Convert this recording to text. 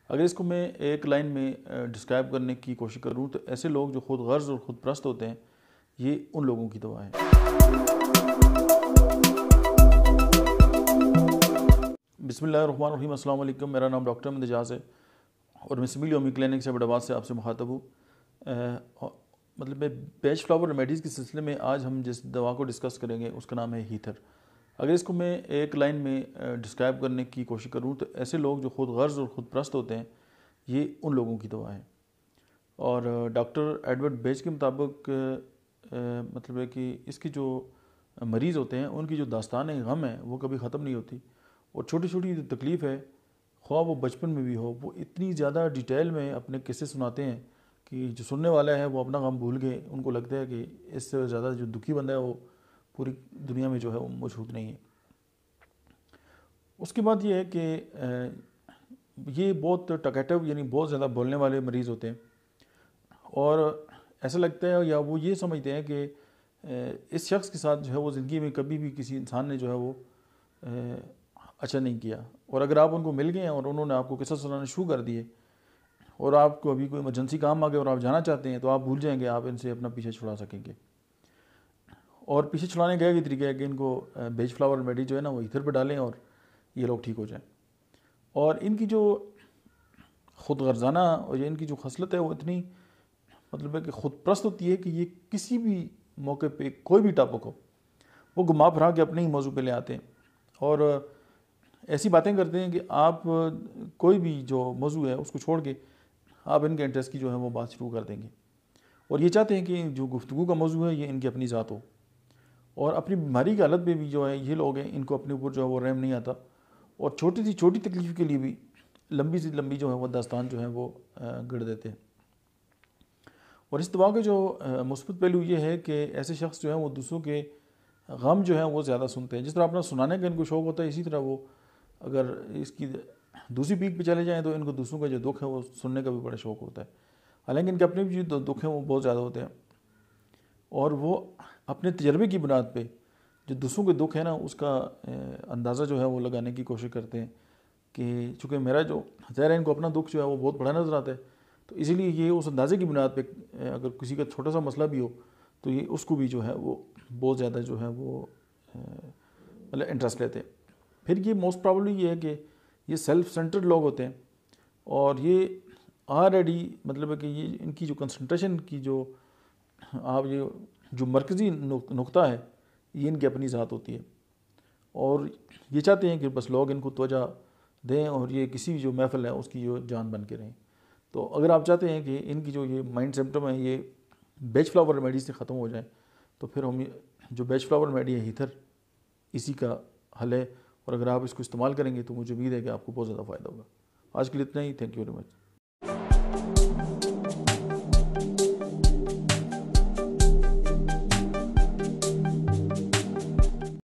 अगर इसको मैं एक लाइन में डिस्क्राइब करने की कोशिश करूँ तो ऐसे लोग जो खुद गर्ज और ख़ुद परस्त होते हैं, ये उन लोगों की दवा है। बिस्मिल्लाहिर्रहमानिर्रहीम, अस्सलाम वालेकुम। मेरा नाम डॉक्टर अहमद एजाज़ है और मैं सिविल होम्योपैथी क्लिनिक से अहमदाबाद से आपसे मुखातब हूँ। मतलब मैं पेज फ्लावर रेमेडीज़ के सिलसिले में आज हम जिस दवा को डिस्कस करेंगे उसका नाम है हीथर। अगर इसको मैं एक लाइन में डिस्क्राइब करने की कोशिश करूँ तो ऐसे लोग जो खुद गर्ज और ख़ुद परस्त होते हैं, ये उन लोगों की दवा है। और डॉक्टर एडवर्ड बेज के मुताबिक मतलब है कि इसकी जो मरीज़ होते हैं उनकी जो दास्तान गम है वो कभी ख़त्म नहीं होती। और छोटी छोटी जो तकलीफ़ है, ख्वाह वो बचपन में भी हो, वो इतनी ज़्यादा डिटेल में अपने किस्से सुनाते हैं कि जो सुनने वाला है वो अपना गम भूल गए। उनको लगता है कि इससे ज़्यादा जो दुखी बंदा है वो पूरी दुनिया में जो है वो मौजूद नहीं है। उसके बाद ये है कि ये बहुत टकेटिव यानी बहुत ज़्यादा बोलने वाले मरीज़ होते हैं और ऐसा लगता है या वो ये समझते हैं कि इस शख्स के साथ जो है वो ज़िंदगी में कभी भी किसी इंसान ने जो है वो अच्छा नहीं किया। और अगर आप उनको मिल गए हैं और उन्होंने आपको किस्सा सुनाने शुरू कर दिए और आपको अभी कोई इमरजेंसी काम आ गया और आप जाना चाहते हैं, तो आप भूल जाएंगे आप इनसे अपना पीछे छुड़ा सकेंगे। और पीछे छुड़ाने का ये तरीका है कि इनको बेज फ्लावर रेमेडी जो है ना वो हीथर पर डालें और ये लोग ठीक हो जाएं। और इनकी जो ख़ुद गर्जाना और ये इनकी जो खसलत है वो इतनी मतलब है कि ख़ुद परस्त होती है कि ये किसी भी मौके पे कोई भी टॉपिक हो वो घुमा फिरा के अपने ही मौजू पे ले आते हैं और ऐसी बातें करते हैं कि आप कोई भी जो मौजू है उसको छोड़ के आप इनके इंटरेस्ट की जो है वो बात शुरू कर देंगे। और ये चाहते हैं कि जो गुफ्तगू का मौजू है ये इनकी अपनी ज़ात हो। और अपनी बीमारी की हालत में भी जो है ये लोग हैं, इनको अपने ऊपर जो है वो रहम नहीं आता और छोटी सी छोटी तकलीफ़ के लिए भी लंबी से लंबी जो है वो दास्तान जो है वो गढ़ देते हैं। और इस दवा के जो मुस्बत पहलू ये है कि ऐसे शख्स जो हैं वो दूसरों के गम जो है वो ज़्यादा सुनते हैं। जिस तरह अपना सुनाने का इनको शौक़ होता है, इसी तरह वो अगर इसकी दूसरी पीक पे चले जाएँ तो इनको दूसरों का जो दुख है वो सुनने का भी बड़ा शौक़ होता है। हालांकि इनके अपने भी जो दुख हैं वो बहुत ज़्यादा होते हैं और वो अपने तजर्बे की बुनियाद पे जो दूसरों के दुख है ना उसका अंदाज़ा जो है वो लगाने की कोशिश करते हैं कि चूँकि मेरा जो ज़ाहिर है इनको अपना दुख जो है वो बहुत बड़ा नज़र आता है, तो इसीलिए ये उस अंदाज़े की बुनियाद पे अगर किसी का छोटा सा मसला भी हो तो ये उसको भी जो है वो बहुत ज़्यादा जो है वो मतलब इंटरेस्ट लेते हैं। फिर ये मोस्ट प्रॉब्लली ये है कि ये सेल्फ सेंटर्ड लोग होते हैं और ये ऑलरेडी मतलब है कि ये इनकी जो कंसंट्रेशन की जो आप ये जो मरकज़ी नुक्ता है ये इनकी अपनी ज़ात होती है और ये चाहते हैं कि बस लोग इनको तवज्जो दें और ये किसी भी जो महफ़िल है उसकी जो जान बन के रहें। तो अगर आप चाहते हैं कि इनकी जो ये माइंड सिम्पटम है ये बेज फ्लावर रेमेडी से ख़त्म हो जाए तो फिर हम जो बेज फ्लावर रेमेडी है हीथर, इसी का हल है। और अगर आप इसको इस्तेमाल करेंगे तो मुझे उम्मीद है कि आपको बहुत ज़्यादा फ़ायदा होगा। आज के लिए इतना ही। Thank you very much.